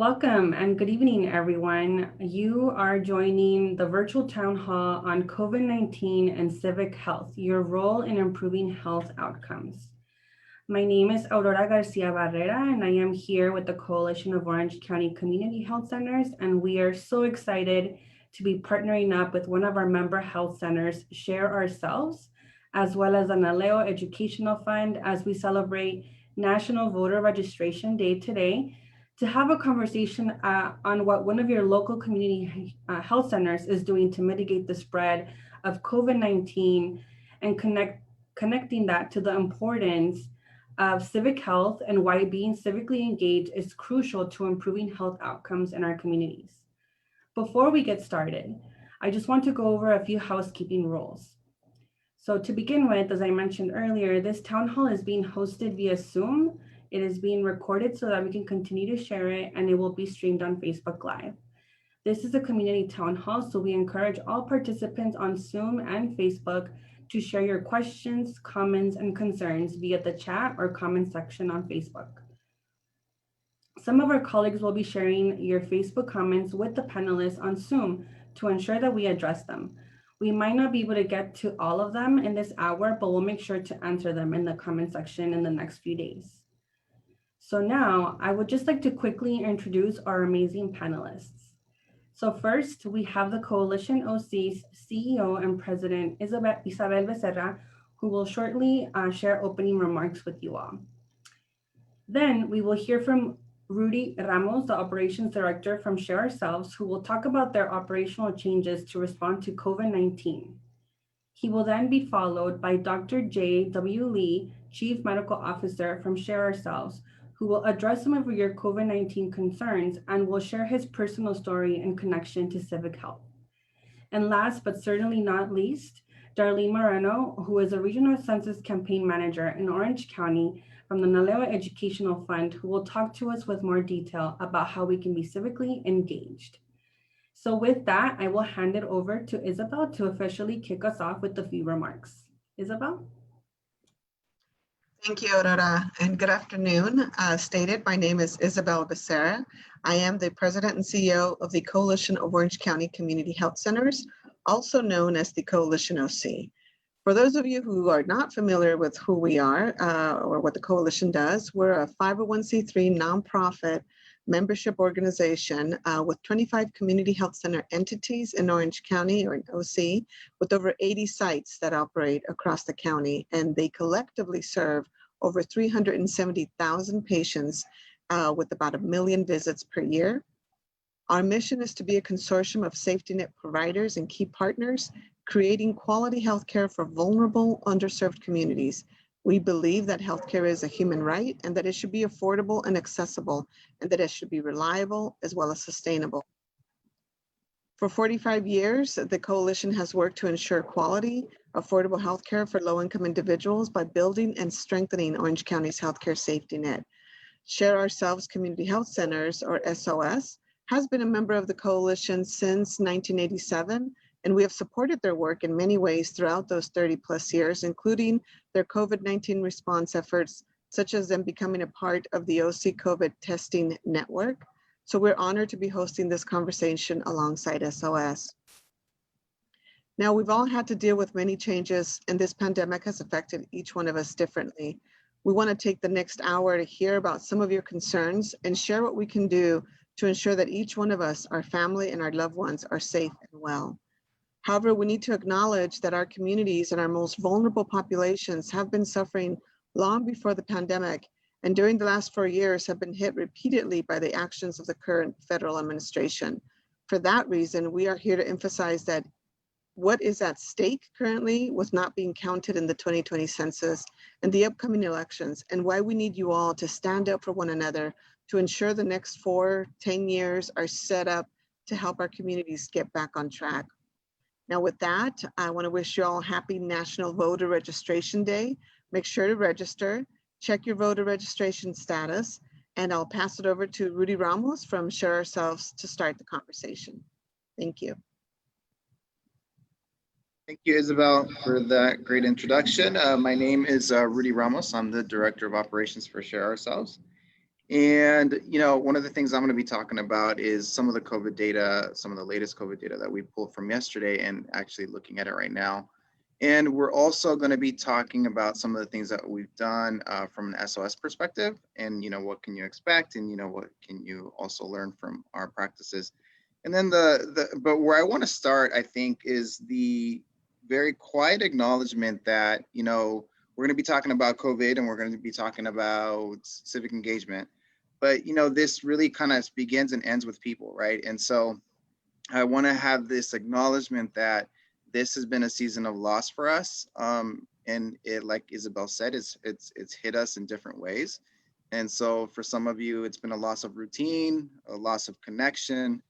Welcome and good evening, everyone. You are joining the virtual town hall on COVID-19 and civic health, your role in improving health outcomes. My name is Aurora Garcia Barrera, and I am here with the Coalition of Orange County Community Health Centers, and we are so excited to be partnering up with one of our member health centers, Share Ourselves, as well as the NALEO Educational Fund as we celebrate National Voter Registration Day today to have a conversation on what one of your local community health centers is doing to mitigate the spread of COVID-19 and connecting that to the importance of civic health and why being civically engaged is crucial to improving health outcomes in our communities. Before we get started, I just want to go over a few housekeeping rules. So to begin with, as I mentioned earlier, this town hall is being hosted via Zoom. It is being recorded so that we can continue to share it, and it will be streamed on Facebook Live. This is a community town hall, so we encourage all participants on Zoom and Facebook to share your questions, comments, and concerns via the chat or comment section on Facebook. Some of our colleagues will be sharing your Facebook comments with the panelists on Zoom to ensure that we address them. We might not be able to get to all of them in this hour, but we'll make sure to answer them in the comment section in the next few days. So now I would just like to quickly introduce our amazing panelists. So first, we have the Coalition OC's CEO and President, Isabel Becerra, who will shortly share opening remarks with you all. Then we will hear from Rudy Ramos, the Operations Director from Share Ourselves, who will talk about their operational changes to respond to COVID-19. He will then be followed by Dr. J.W. Lee, Chief Medical Officer from Share Ourselves, who will address some of your COVID-19 concerns and will share his personal story in connection to civic health. And last, but certainly not least, Darlene Moreno, who is a Regional Census Campaign Manager in Orange County from the NALEO Educational Fund, who will talk to us with more detail about how we can be civically engaged. So with that, I will hand it over to Isabel to officially kick us off with a few remarks. Isabel? Thank you, Aurora, and good afternoon. As stated, my name is Isabel Becerra. I am the President and CEO of the Coalition of Orange County Community Health Centers, also known as the Coalition OC. For those of you who are not familiar with who we are or what the Coalition does, we're a 501c3 nonprofit membership organization with 25 community health center entities in Orange County or in OC, with over 80 sites that operate across the county, and they collectively serve over 370,000 patients with about 1 million visits per year. Our mission is to be a consortium of safety net providers and key partners, creating quality healthcare for vulnerable, underserved communities. We believe that healthcare is a human right and that it should be affordable and accessible, and that it should be reliable as well as sustainable. For 45 years, the Coalition has worked to ensure quality, affordable healthcare for low-income individuals by building and strengthening Orange County's healthcare safety net. Share Ourselves Community Health Centers, or SOS, has been a member of the Coalition since 1987, and we have supported their work in many ways throughout those 30 plus years, including their COVID-19 response efforts, such as them becoming a part of the OC COVID testing network. So we're honored to be hosting this conversation alongside SOS. Now, we've all had to deal with many changes, and this pandemic has affected each one of us differently. We want to take the next hour to hear about some of your concerns and share what we can do to ensure that each one of us, our family, and our loved ones are safe and well. However, we need to acknowledge that our communities and our most vulnerable populations have been suffering long before the pandemic, and during the last 4 years have been hit repeatedly by the actions of the current federal administration. For that reason, we are here to emphasize that what is at stake currently was not being counted in the 2020 census and the upcoming elections, and why we need you all to stand up for one another to ensure the next 4-10 years are set up to help our communities get back on track. Now with that, I want to wish you all happy National Voter Registration Day. Make sure to register, check your voter registration status, and I'll pass it over to Rudy Ramos from Share Ourselves to start the conversation. Thank you. Thank you, Isabel, for that great introduction. My name is Rudy Ramos. I'm the Director of Operations for Share Ourselves. And, one of the things I'm going to be talking about is some of the COVID data, some of the latest COVID data that we pulled from yesterday and actually looking at it right now. And we're also going to be talking about some of the things that we've done from an SOS perspective and, what can you expect and, what can you also learn from our practices. And then but where I want to start, I think, is the very quiet acknowledgement that, we're going to be talking about COVID and we're going to be talking about civic engagement. But, this really kind of begins and ends with people, right? And so I want to have this acknowledgement that this has been a season of loss for us. And it, like Isabel said, it's hit us in different ways. And so for some of you, it's been a loss of routine, a loss of connection,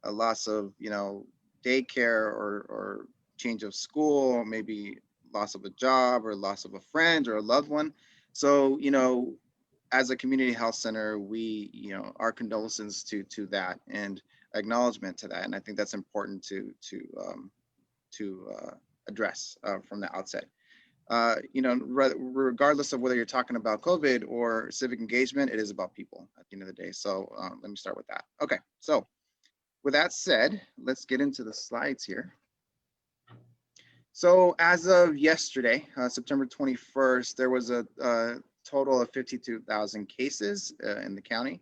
a loss of, daycare or change of school, maybe loss of a job or loss of a friend or a loved one. So, as a community health center, we, our condolences to that and acknowledgement to that. And I think that's important to address from the outset. Regardless of whether you're talking about COVID or civic engagement, it is about people at the end of the day. So let me start with that. Okay, so with that said, let's get into the slides here. So as of yesterday, September 21st, there was a total of 52,000 cases in the county,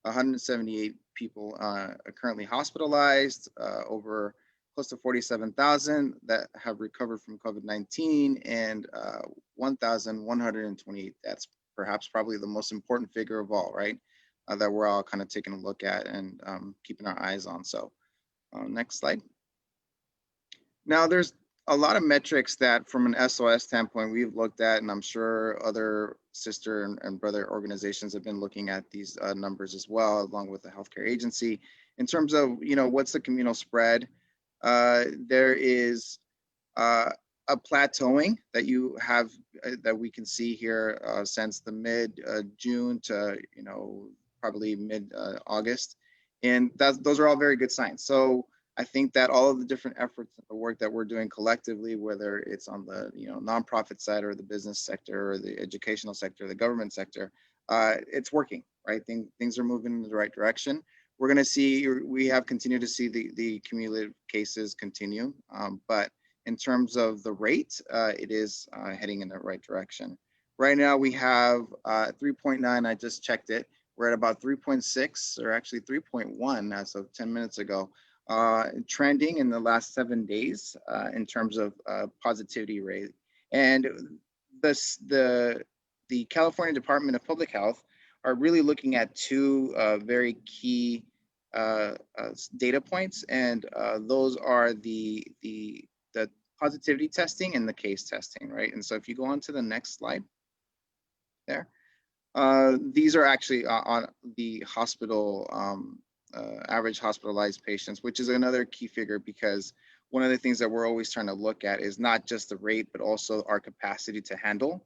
178 people currently hospitalized, over close to 47,000 that have recovered from COVID-19, and 1,128 deaths, perhaps probably the most important figure of all, right? That we're all kind of taking a look at and keeping our eyes on. So next slide. Now there's a lot of metrics that from an SOS standpoint we've looked at, and I'm sure other sister and brother organizations have been looking at these numbers as well, along with the healthcare agency. In terms of, what's the communal spread, there is a plateauing that you have that we can see here since the mid-June to, probably mid-August. And those are all very good signs. So I think that all of the different efforts and the work that we're doing collectively, whether it's on the nonprofit side or the business sector or the educational sector, the government sector, it's working, right? Things are moving in the right direction. We're going to see, we have continued to see the cumulative cases continue, but in terms of the rate, it is heading in the right direction. Right now we have 3.9, I just checked it. We're at about 3.6, or actually 3.1 as of 10 minutes ago. Trending in the last 7 days in terms of positivity rate. And the California Department of Public Health are really looking at two very key data points, and those are the positivity testing and the case testing, right? And so if you go on to the next slide there, these are actually on the hospital average hospitalized patients, which is another key figure, because one of the things that we're always trying to look at is not just the rate, but also our capacity to handle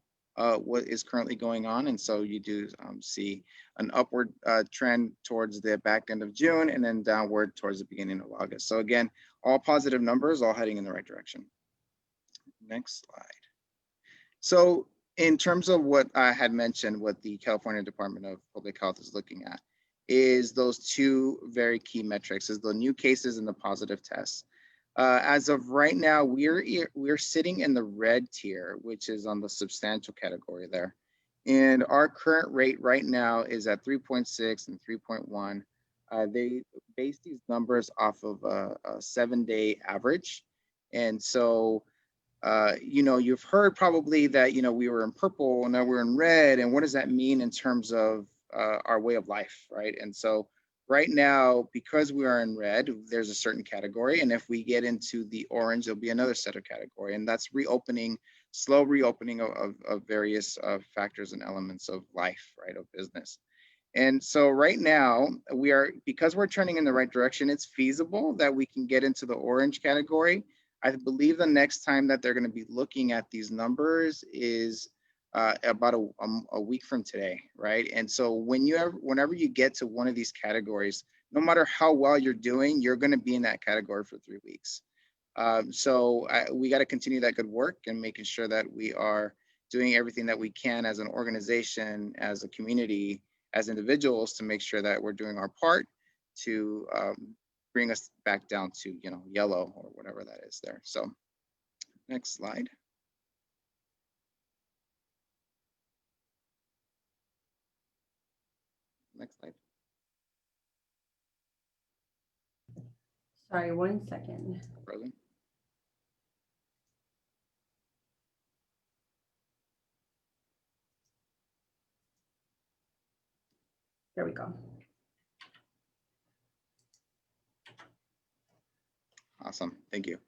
what is currently going on. And so you do see an upward trend towards the back end of June and then downward towards the beginning of August. So again, all positive numbers, all heading in the right direction. Next slide. So in terms of what I had mentioned, what the California Department of Public Health is looking at is those two very key metrics, is the new cases and the positive tests. As of right now, we're sitting in the red tier, which is on the substantial category there. And our current rate right now is at 3.6 and 3.1. They base these numbers off of a 7-day average. And so, you've heard probably that, we were in purple and now we're in red. And what does that mean in terms of our way of life, right? And so right now, because we are in red, there's a certain category. And if we get into the orange, there'll be another set of category. And that's reopening, slow reopening of various factors and elements of life, right, of business. And so right now, because we're trending in the right direction, it's feasible that we can get into the orange category. I believe the next time that they're going to be looking at these numbers is about a week from today, right? And so whenever you get to one of these categories, no matter how well you're doing, you're going to be in that category for 3 weeks. So we got to continue that good work and making sure that we are doing everything that we can as an organization, as a community, as individuals to make sure that we're doing our part to bring us back down to, yellow or whatever that is there. So next slide. Next slide. Sorry, 1 second. Frozen. There we go. Awesome, thank you.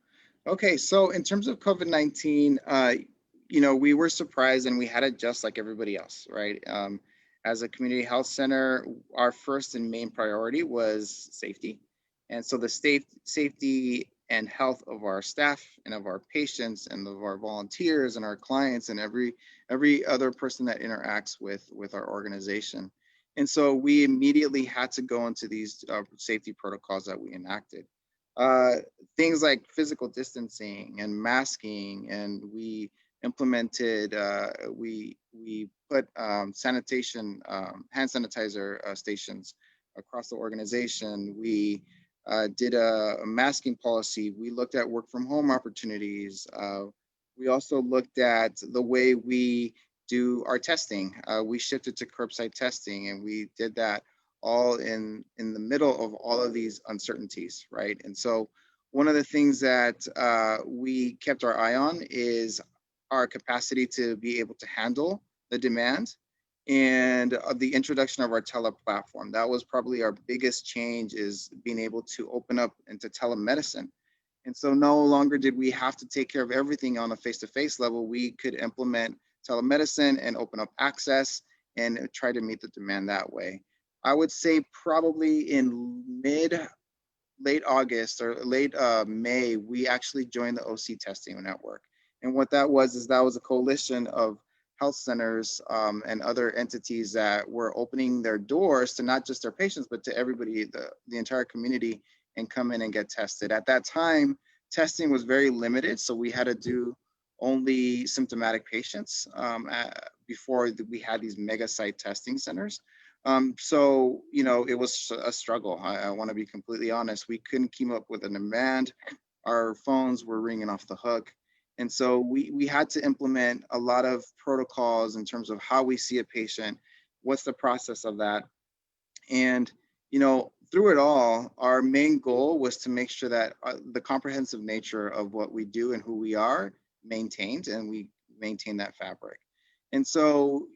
Okay, so in terms of COVID-19, we were surprised and we had it just like everybody else, right? As a community health center, our first and main priority was safety. And so the safety and health of our staff and of our patients and of our volunteers and our clients and every other person that interacts with our organization. And so we immediately had to go into these safety protocols that we enacted. Things like physical distancing and masking, and we implemented, we put sanitation, hand sanitizer stations across the organization. We did a masking policy. We looked at work from home opportunities. We also looked at the way we do our testing. We shifted to curbside testing, and we did that all in the middle of all of these uncertainties, right? And so one of the things that we kept our eye on is our capacity to be able to handle the demand and the introduction of our tele platform. That was probably our biggest change, is being able to open up into telemedicine. And so no longer did we have to take care of everything on a face-to-face level. We could implement telemedicine and open up access and try to meet the demand that way. I would say probably in late August or late May, we actually joined the OC testing network. And what that was is that was a coalition of health centers and other entities that were opening their doors to not just their patients, but to everybody, the entire community, and come in and get tested. At that time, testing was very limited, so we had to do only symptomatic patients before we had these mega site testing centers. So, it was a struggle. I want to be completely honest. We couldn't keep up with the demand. Our phones were ringing off the hook. And so we had to implement a lot of protocols in terms of how we see a patient, what's the process of that. And, through it all, our main goal was to make sure that the comprehensive nature of what we do and who we are maintained, and we maintain that fabric. And so,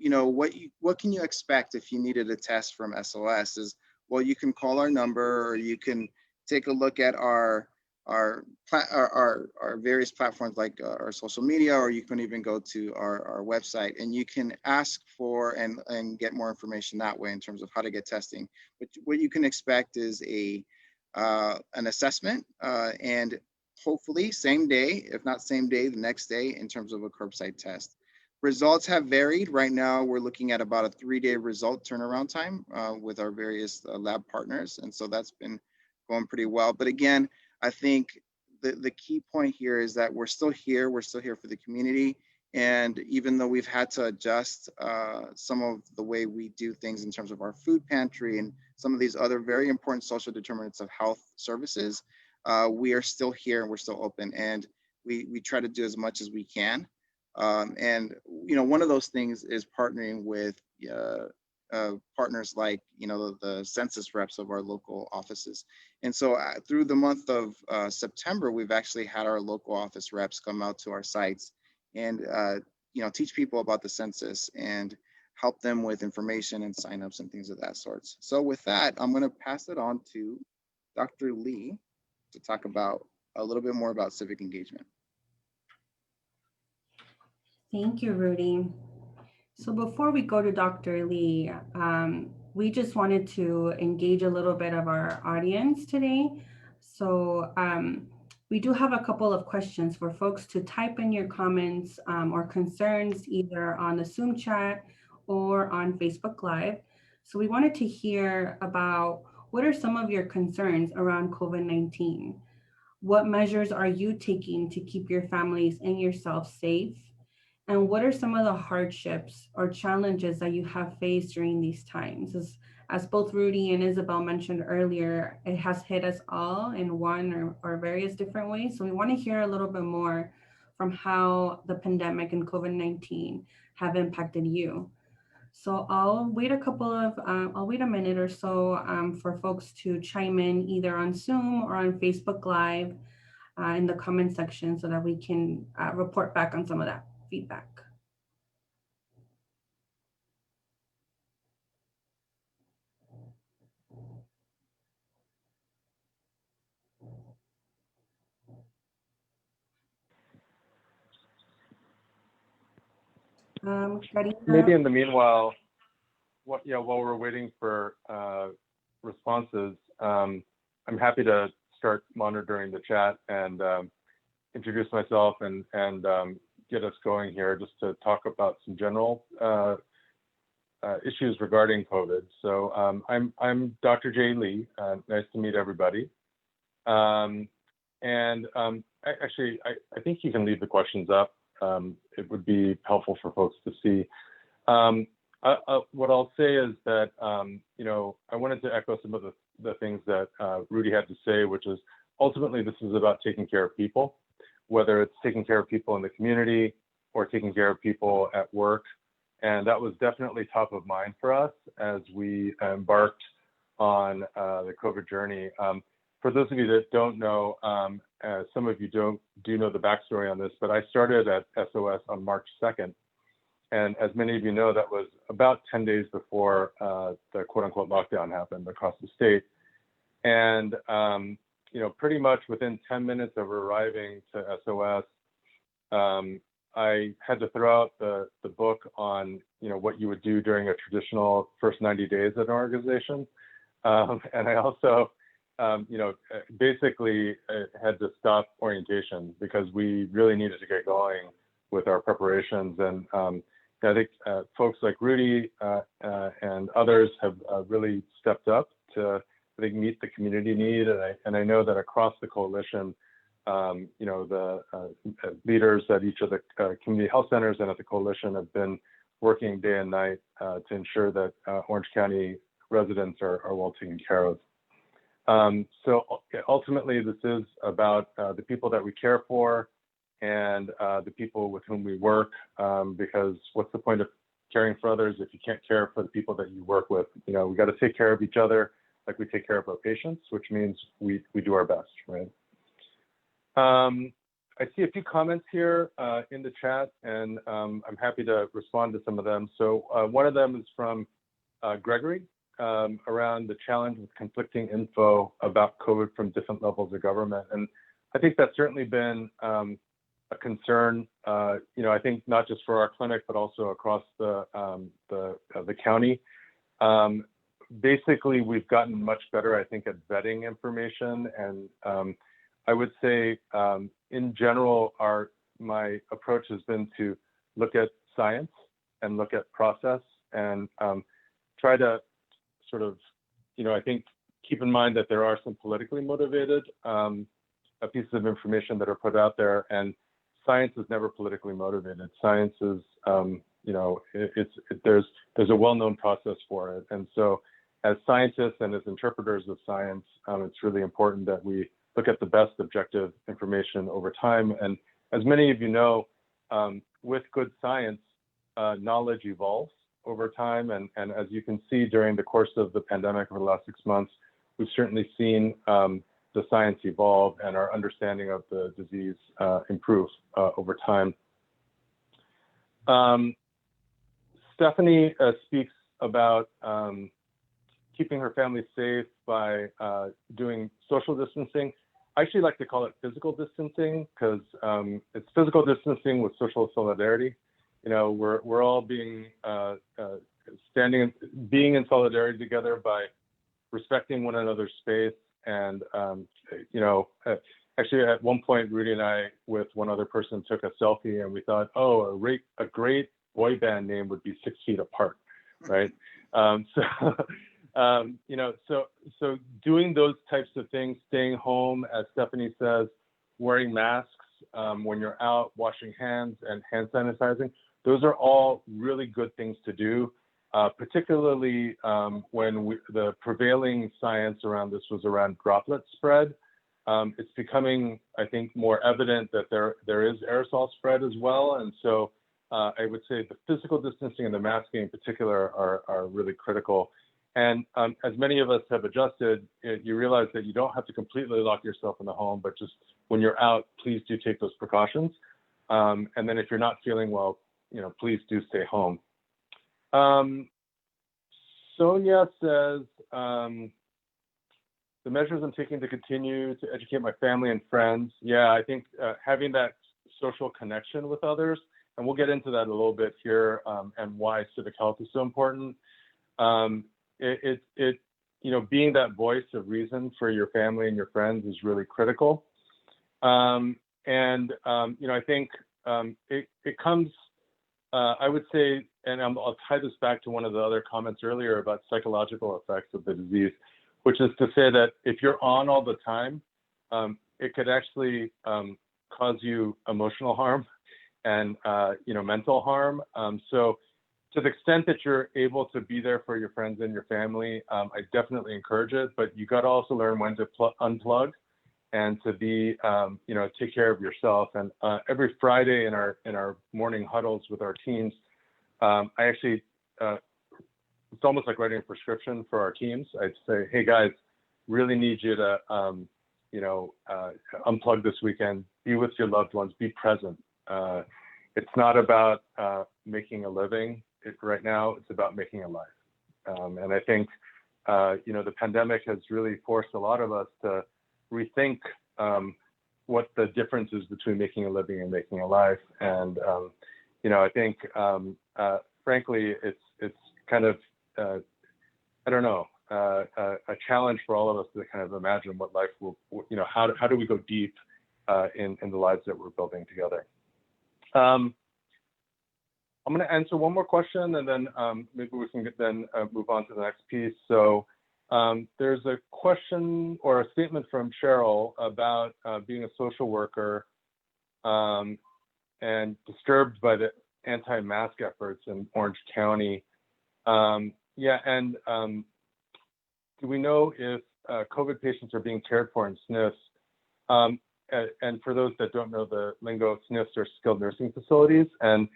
what can you expect if you needed a test from SOS is, well, you can call our number, or you can take a look at our various platforms like our social media, or you can even go to our website, and you can ask for and get more information that way in terms of how to get testing. But what you can expect is an assessment and hopefully same day, if not same day, the next day, in terms of a curbside test. Results have varied. Right now, we're looking at about a 3-day result turnaround time with our various lab partners. And so that's been going pretty well. But again, I think the key point here is that we're still here for the community. And even though we've had to adjust some of the way we do things in terms of our food pantry and some of these other very important social determinants of health services, we are still here and we're still open, and we try to do as much as we can. And one of those things is partnering with partners like the census reps of our local offices. And so through the month of September, we've actually had our local office reps come out to our sites and teach people about the census and help them with information and signups and things of that sort. So with that, I'm going to pass it on to Dr. Lee to talk about a little bit more about civic engagement. Thank you, Rudy. So before we go to Dr. Lee, we just wanted to engage a little bit of our audience today. So we do have a couple of questions for folks to type in your comments or concerns either on the Zoom chat or on Facebook Live. So we wanted to hear about what are some of your concerns around COVID-19? What measures are you taking to keep your families and yourself safe? And what are some of the hardships or challenges that you have faced during these times? As both Rudy and Isabel mentioned earlier, it has hit us all in one or various different ways. So we want to hear a little bit more from how the pandemic and COVID-19 have impacted you. So I'll wait I'll wait a minute or so for folks to chime in either on Zoom or on Facebook Live in the comment section so that we can report back on some of that feedback. Karina, Maybe in the meanwhile, while we're waiting for responses, I'm happy to start monitoring the chat and introduce myself and get us going here just to talk about some general issues regarding COVID. So I'm Dr. Jay Lee. Nice to meet everybody. Actually, I think you can leave the questions up. It would be helpful for folks to see. What I'll say is that, I wanted to echo some of the things that Rudy had to say, which is ultimately this is about taking care of people, whether it's taking care of people in the community or taking care of people at work. And that was definitely top of mind for us as we embarked on the COVID journey. For those of you that don't know, some of you do know the backstory on this, but I started at SOS on March 2nd. And as many of you know, that was about 10 days before the quote unquote lockdown happened across the state. And, pretty much within 10 minutes of arriving to SOS, I had to throw out the book on, what you would do during a traditional first 90 days at an organization. And I also, basically had to stop orientation because we really needed to get going with our preparations. And I think folks like Rudy and others have really stepped up to, I think, meet the community need. And I know that across the coalition, the leaders at each of the community health centers and at the coalition have been working day and night to ensure that Orange County residents are well taken care of. So ultimately, this is about the people that we care for and the people with whom we work, because what's the point of caring for others if you can't care for the people that you work with? We got to take care of each other like we take care of our patients, which means we do our best, right? I see a few comments here in the chat, and I'm happy to respond to some of them. So one of them is from Gregory around the challenge with conflicting info about COVID from different levels of government. And I think that's certainly been a concern, I think not just for our clinic, but also across the county. Basically, we've gotten much better, I think, at vetting information. And I would say, in general, my approach has been to look at science and look at process and try to sort of, I think, keep in mind that there are some politically motivated pieces of information that are put out there, and science is never politically motivated. Science is, there's a well-known process for it. And so as scientists and as interpreters of science, it's really important that we look at the best objective information over time. And as many of you know, with good science, knowledge evolves over time. And as you can see during the course of the pandemic over the last 6 months, we've certainly seen the science evolve and our understanding of the disease improve over time. Stephanie speaks about keeping her family safe by doing social distancing. I actually like to call it physical distancing because it's physical distancing with social solidarity. We're all being being in solidarity together by respecting one another's space. And actually, at one point, Rudy and I, with one other person, took a selfie, and we thought, oh, a great boy band name would be 6 feet apart, right? So doing those types of things, staying home, as Stephanie says, wearing masks, when you're out, washing hands and hand sanitizing. Those are all really good things to do, particularly when the prevailing science around this was around droplet spread. It's becoming, I think, more evident that there is aerosol spread as well. And so I would say the physical distancing and the masking in particular are really critical. And as many of us have adjusted, you realize that you don't have to completely lock yourself in the home, but just when you're out, please do take those precautions. And then if you're not feeling well, please do stay home. Sonia says, the measures I'm taking to continue to educate my family and friends. Yeah, I think having that social connection with others, and we'll get into that a little bit here, and why civic health is so important. Being that voice of reason for your family and your friends is really critical. I think it comes, I would say, and I'll tie this back to one of the other comments earlier about psychological effects of the disease, which is to say that if you're on all the time, it could actually cause you emotional harm and mental harm. So to the extent that you're able to be there for your friends and your family, I definitely encourage it, but you got to also learn when to unplug and to be, take care of yourself. And every Friday in our morning huddles with our teams, I actually, it's almost like writing a prescription for our teams. I'd say, hey guys, really need you to, unplug this weekend, be with your loved ones, be present. It's not about making a living right now, it's about making a life. And I think, the pandemic has really forced a lot of us to rethink what the difference is between making a living and making a life. And, I think, frankly, it's kind of, I don't know, a challenge for all of us to kind of imagine what life will, how do we go deep in the lives that we're building together. I'm going to answer one more question, and then maybe we can move on to the next piece. So there's a question or a statement from Cheryl about being a social worker and disturbed by the anti-mask efforts in Orange County. Do we know if COVID patients are being cared for in SNFs? And for those that don't know the lingo, SNFs are skilled nursing facilities. And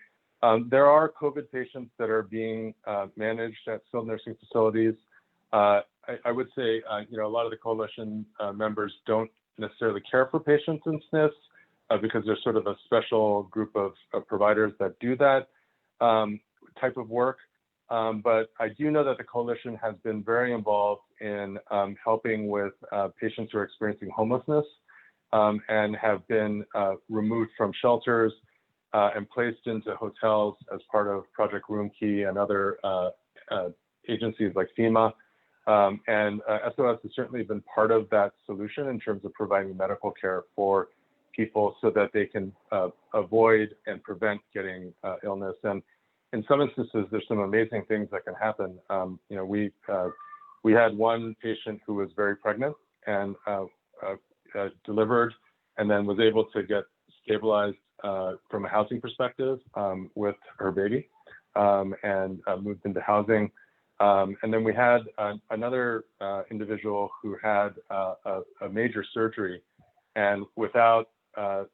there are COVID patients that are being managed at skilled nursing facilities. I would say, a lot of the coalition members don't necessarily care for patients in SNFs because there's sort of a special group of providers that do that type of work. But I do know that the coalition has been very involved in helping with patients who are experiencing homelessness and have been removed from shelters and placed into hotels as part of Project Room Key and other agencies like FEMA. And SOS has certainly been part of that solution in terms of providing medical care for people so that they can avoid and prevent getting illness. And in some instances, there's some amazing things that can happen. We had one patient who was very pregnant and delivered and then was able to get stabilized from a housing perspective with her baby and moved into housing. And then we had another individual who had a major surgery, and without the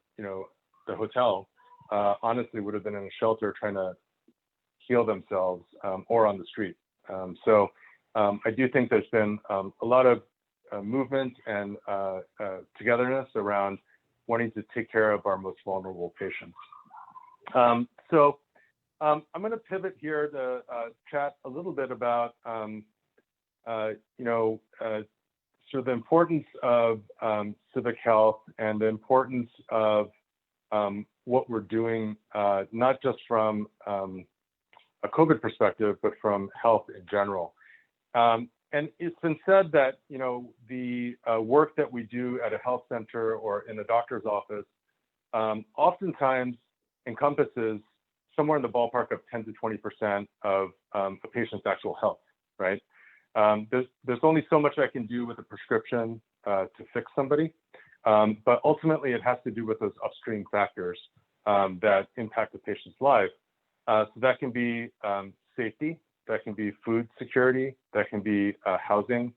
hotel, honestly would have been in a shelter trying to heal themselves or on the street. So I do think there's been a lot of movement and togetherness around wanting to take care of our most vulnerable patients. I'm going to pivot here to chat a little bit about, sort of the importance of civic health and the importance of what we're doing, not just from a COVID perspective, but from health in general. And it's been said that, the work that we do at a health center or in a doctor's office oftentimes encompasses somewhere in the ballpark of 10 to 20% of a patient's actual health, right? There's only so much I can do with a prescription to fix somebody. But ultimately, it has to do with those upstream factors that impact the patient's life. So that can be safety, that can be food security, that can be housing,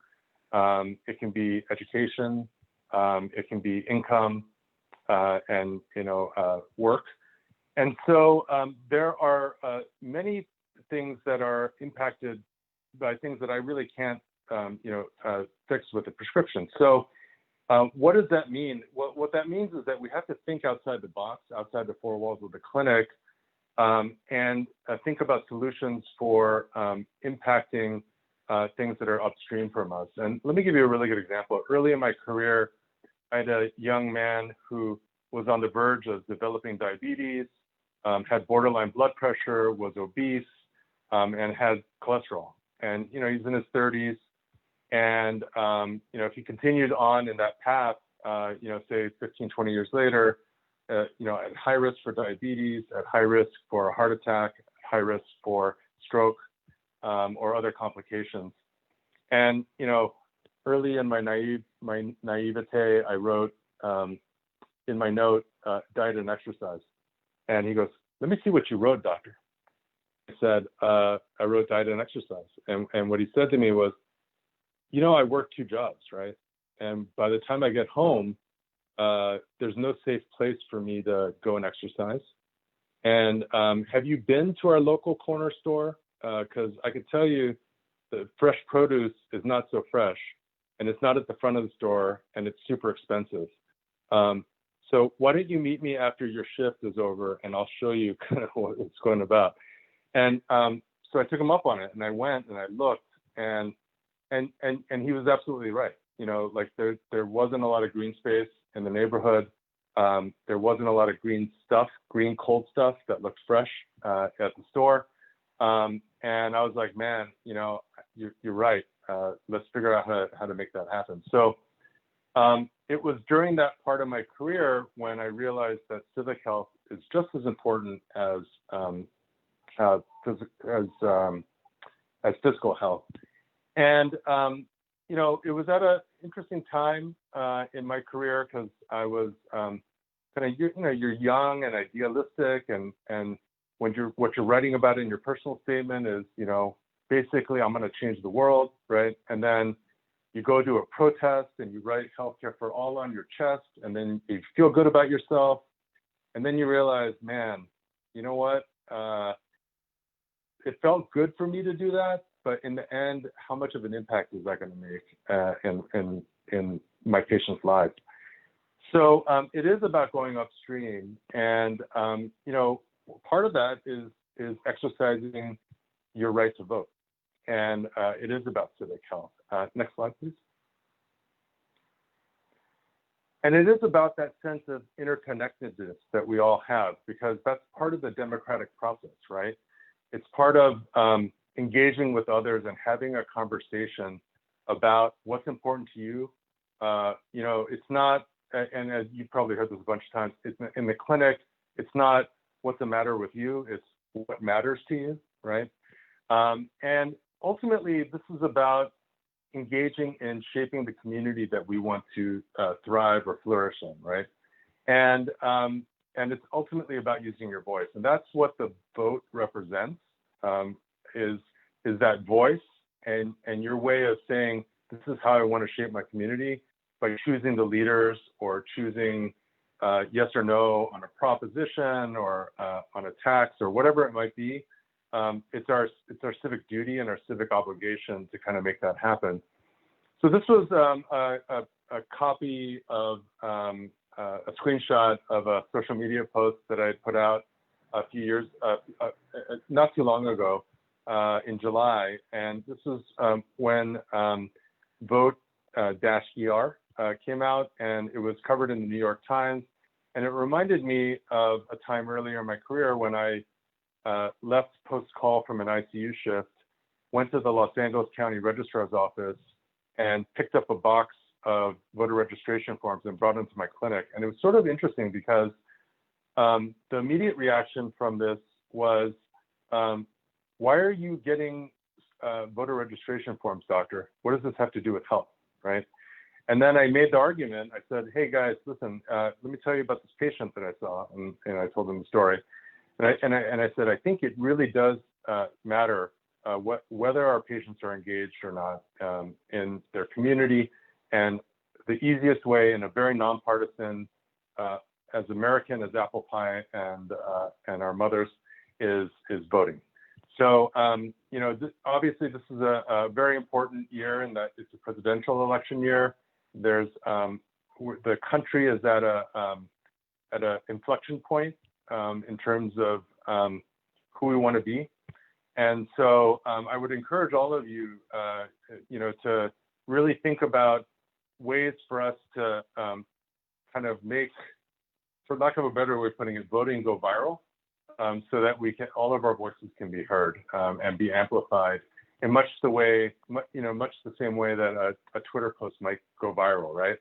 it can be education, it can be income, and work. And so there are many things that are impacted by things that I really can't fix with a prescription. So what does that mean? What that means is that we have to think outside the box, outside the four walls of the clinic, and think about solutions for impacting things that are upstream from us. And let me give you a really good example. Early in my career, I had a young man who was on the verge of developing diabetes, had borderline blood pressure, was obese, and had cholesterol. And he's in his 30s. And if he continued on in that path, say 15, 20 years later, at high risk for diabetes, at high risk for a heart attack, high risk for stroke, or other complications. And early in my naivete, I wrote in my note, diet and exercise. And he goes, "Let me see what you wrote, doctor." I said, "I wrote diet and exercise." And what he said to me was, I work 2 jobs, right? And by the time I get home, there's no safe place for me to go and exercise. And have you been to our local corner store? Because I could tell you the fresh produce is not so fresh, and it's not at the front of the store, and it's super expensive. So why don't you meet me after your shift is over, and I'll show you kind of what it's going about. And so I took him up on it, and I went and I looked, and he was absolutely right. Like there wasn't a lot of green space in the neighborhood. There wasn't a lot of green cold stuff that looked fresh at the store. And I was like, man, you're right. Let's figure out how to make that happen. So it was during that part of my career when I realized that civic health is just as important as physical health. And it was at an interesting time in my career because I was you're young and idealistic, and what you're writing about in your personal statement is basically I'm going to change the world, right? And then you go to a protest and you write healthcare for all on your chest, and then you feel good about yourself, and then you realize, man, you know what? It felt good for me to do that, but in the end, how much of an impact is that going to make in my patients' lives? So it is about going upstream, and part of that is exercising your right to vote, and it is about civic health. Next slide, please. And it is about that sense of interconnectedness that we all have, because that's part of the democratic process, right? It's part of engaging with others and having a conversation about what's important to you. It's not, and as you've probably heard this a bunch of times, in the clinic, it's not what's the matter with you, it's what matters to you, right? And ultimately, this is about engaging in shaping the community that we want to thrive or flourish in, right? And it's ultimately about using your voice. And that's what the vote represents, is that voice and your way of saying, this is how I want to shape my community, by choosing the leaders or choosing yes or no on a proposition or on a tax or whatever it might be. It's our civic duty and our civic obligation to kind of make that happen. So this was a copy of a screenshot of a social media post that I put out a few years, not too long ago, in July. And this was when Vote-ER came out, and it was covered in the New York Times. And it reminded me of a time earlier in my career when I left post-call from an ICU shift, went to the Los Angeles County Registrar's office, and picked up a box of voter registration forms and brought them to my clinic. And it was sort of interesting because the immediate reaction from this was, why are you getting voter registration forms, doctor? What does this have to do with health, right? And then I made the argument. I said, hey guys, listen, let me tell you about this patient that I saw. And I told them the story. And I said, I think it really does matter whether our patients are engaged or not in their community. And the easiest way, in a very nonpartisan, as American as apple pie and our mothers, is voting. So, obviously this is a very important year in that it's a presidential election year. There's the country is at a inflection point in terms of who we want to be. And so I would encourage all of you, to really think about ways for us to kind of make, for lack of a better way of putting it, voting go viral, so that all of our voices can be heard and be amplified in much the same way that a Twitter post might go viral, right?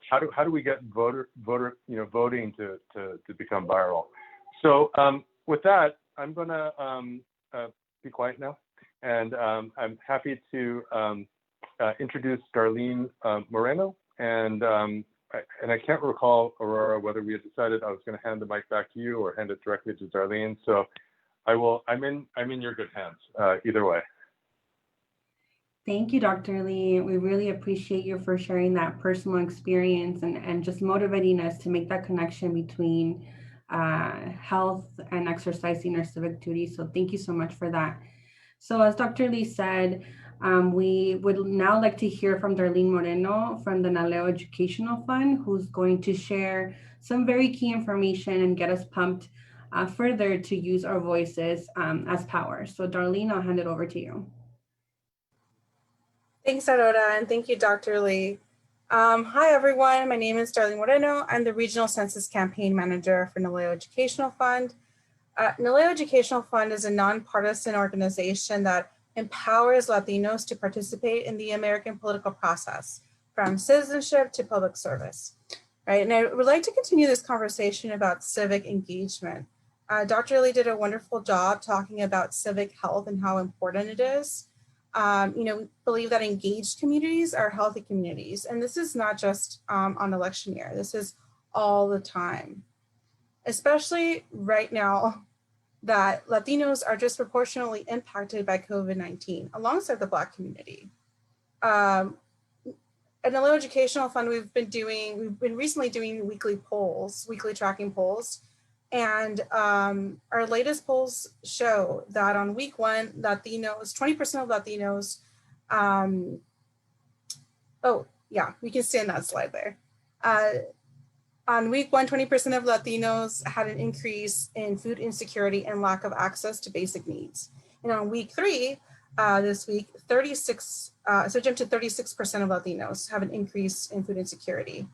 How do we get voting to become viral? So with that, I'm gonna be quiet now, and I'm happy to introduce Darlene Moreno, and I can't recall, Aurora, whether we had decided I was going to hand the mic back to you or hand it directly to Darlene. So I'm in your good hands either way. Thank you, Dr. Lee. We really appreciate you for sharing that personal experience and just motivating us to make that connection between health and exercising our civic duty. So thank you so much for that. So as Dr. Lee said, we would now like to hear from Darlene Moreno from the NALEO Educational Fund, who's going to share some very key information and get us pumped further to use our voices as power. So Darlene, I'll hand it over to you. Thanks, Aurora, and thank you, Dr. Lee. Hi, everyone. My name is Darlene Moreno. I'm the Regional Census Campaign Manager for NALEO Educational Fund. NALEO Educational Fund is a nonpartisan organization that empowers Latinos to participate in the American political process, from citizenship to public service, right? And I would like to continue this conversation about civic engagement. Dr. Lee did a wonderful job talking about civic health and how important it is. We believe that engaged communities are healthy communities. And this is not just on election year, this is all the time, especially right now that Latinos are disproportionately impacted by COVID-19 alongside the Black community. At NALEO Educational Fund, we've been recently doing weekly tracking polls. And our latest polls show that on week one, 20% of Latinos, we can stay on that slide there. On week one, 20% of Latinos had an increase in food insecurity and lack of access to basic needs. And on week three, this week, jumped to 36% of Latinos have an increase in food insecurity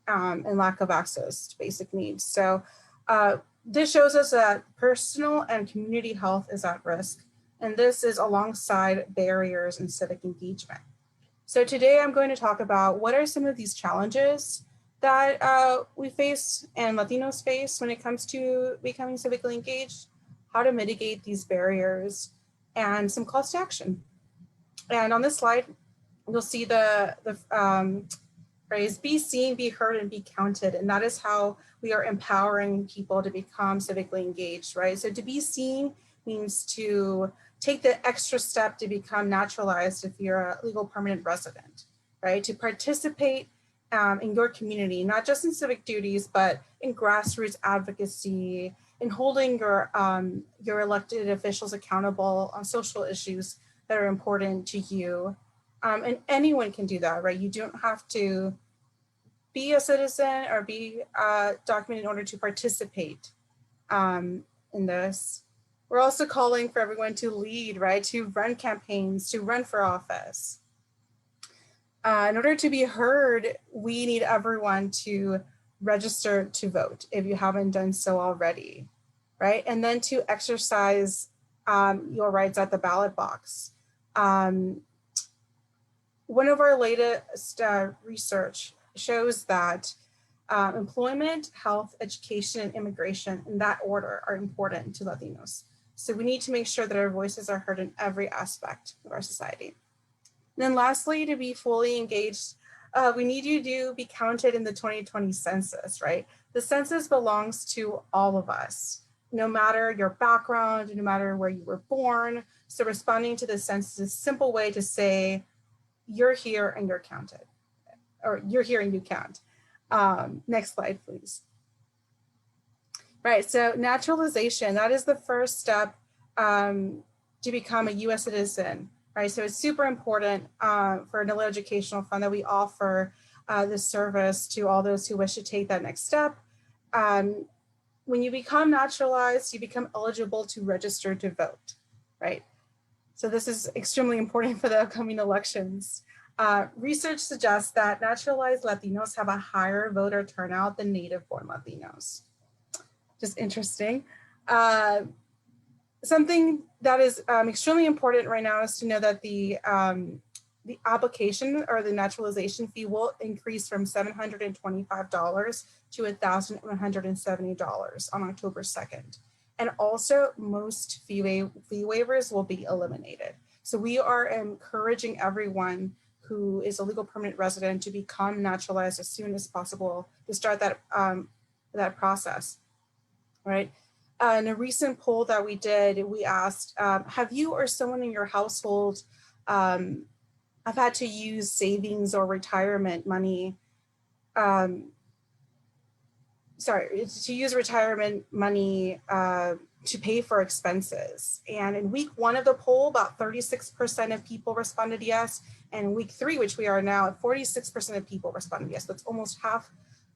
and lack of access to basic needs. So this shows us that personal and community health is at risk, and this is alongside barriers in civic engagement. So today I'm going to talk about what are some of these challenges that we face and Latinos face when it comes to becoming civically engaged, how to mitigate these barriers, and some calls to action. And on this slide, you'll see the phrase, be seen, be heard, and be counted. And that is how we are empowering people to become civically engaged, right? So to be seen means to take the extra step to become naturalized if you're a legal permanent resident, right? To participate in your community, not just in civic duties, but in grassroots advocacy, in holding your elected officials accountable on social issues that are important to you. And anyone can do that, right? You don't have to be a citizen or be documented in order to participate in this. We're also calling for everyone to lead, right? To run campaigns, to run for office. In order to be heard, we need everyone to register to vote if you haven't done so already, right? And then to exercise your rights at the ballot box. One of our latest research shows that employment, health, education, and immigration in that order are important to Latinos. So we need to make sure that our voices are heard in every aspect of our society. And then lastly, to be fully engaged, we need you to be counted in the 2020 census, right? The census belongs to all of us, no matter your background, no matter where you were born. So responding to the census is a simple way to say, you're here and you're counted, or you're here and you count. Next slide, please. Right, so naturalization, that is the first step to become a US citizen, right? So it's super important for NALA Educational Fund that we offer this service to all those who wish to take that next step. When you become naturalized, you become eligible to register to vote, right? So this is extremely important for the upcoming elections. Research suggests that naturalized Latinos have a higher voter turnout than native-born Latinos. Just interesting. Something that is extremely important right now is to know that the application or the naturalization fee will increase from $725 to $1,170 on October 2nd. And also most fee waivers will be eliminated. So we are encouraging everyone who is a legal permanent resident to become naturalized as soon as possible to start that, that process. Right. In a recent poll that we did, we asked, have you or someone in your household have had to use savings or retirement money, to use retirement money to pay for expenses? And in week 1 of the poll, about 36% of people responded yes. And in week 3, which we are now, 46% of people responded yes. That's almost half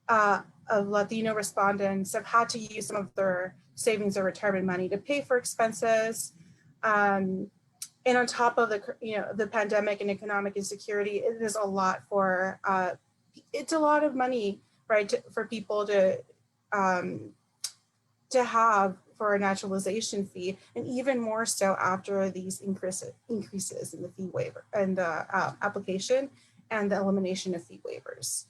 of Latino respondents have had to use some of their savings or retirement money to pay for expenses. And on top of the pandemic and economic insecurity, it is a lot for, it's a lot of money, right, for people to have for a naturalization fee, and even more so after these increases in the fee waiver and the application and the elimination of fee waivers.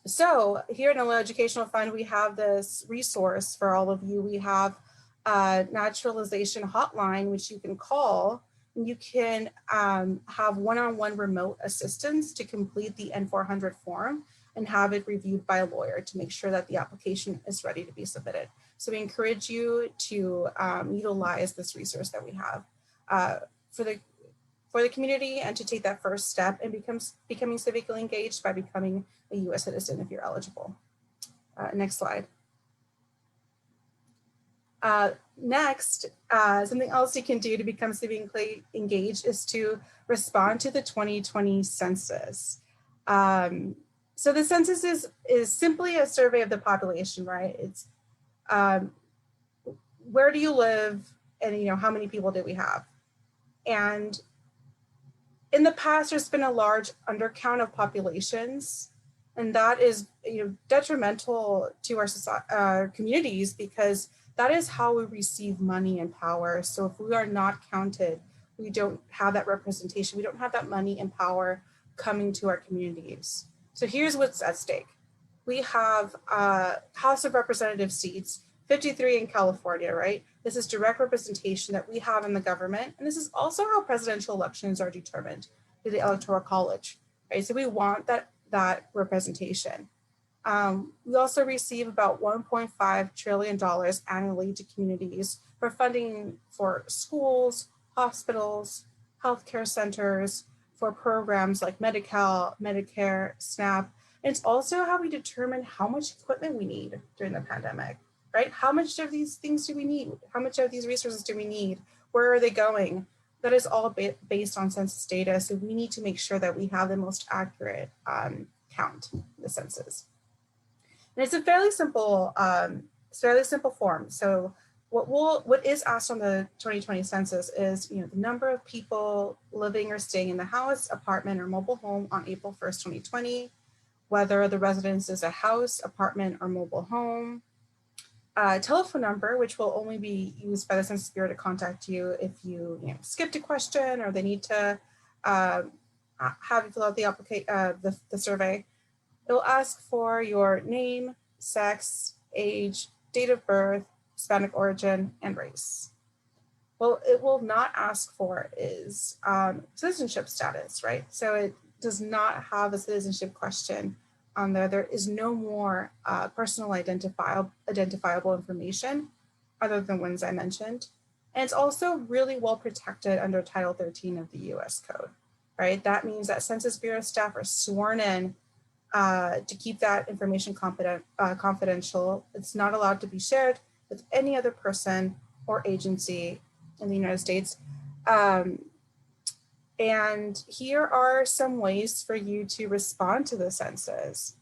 So here at NALA Educational Fund, we have this resource for all of you. We have a naturalization hotline, which you can call, and you can have one-on-one remote assistance to complete the N400 form and have it reviewed by a lawyer to make sure that the application is ready to be submitted. So we encourage you to utilize this resource that we have for the community, and to take that first step and becoming civically engaged by becoming a US citizen if you're eligible. Next slide. Next, something else you can do to become civically engaged is to respond to the 2020 census. So the census is simply a survey of the population, right? It's where do you live, and how many people do we have? And in the past, there's been a large undercount of populations, and that is detrimental to our communities, because that is how we receive money and power. So if we are not counted, we don't have that representation. We don't have that money and power coming to our communities. So here's what's at stake. We have House of Representative seats, 53 in California, right? This is direct representation that we have in the government. And this is also how presidential elections are determined through the Electoral College, right? So we want that representation. We also receive about $1.5 trillion annually to communities for funding for schools, hospitals, healthcare centers, for programs like Medi-Cal, Medicare, SNAP. And it's also how we determine how much equipment we need during the pandemic, right? How much of these things do we need? How much of these resources do we need? Where are they going? That is all based on census data. So we need to make sure that we have the most accurate count in the census. And it's a fairly simple form. So what is asked on the 2020 census is the number of people living or staying in the house, apartment, or mobile home on April 1st, 2020, whether the residence is a house, apartment, or mobile home, telephone number, which will only be used by the Census Bureau to contact you if you, skipped a question or they need to have you fill out the survey. It'll ask for your name, sex, age, date of birth, Hispanic origin, and race. Well, it will not ask for is citizenship status, right? So does not have a citizenship question on there, there is no more personal identifiable information other than ones I mentioned. And it's also really well protected under Title 13 of the US Code, right? That means that Census Bureau staff are sworn in to keep that information confidential. It's not allowed to be shared with any other person or agency in the United States. And here are some ways for you to respond to the census,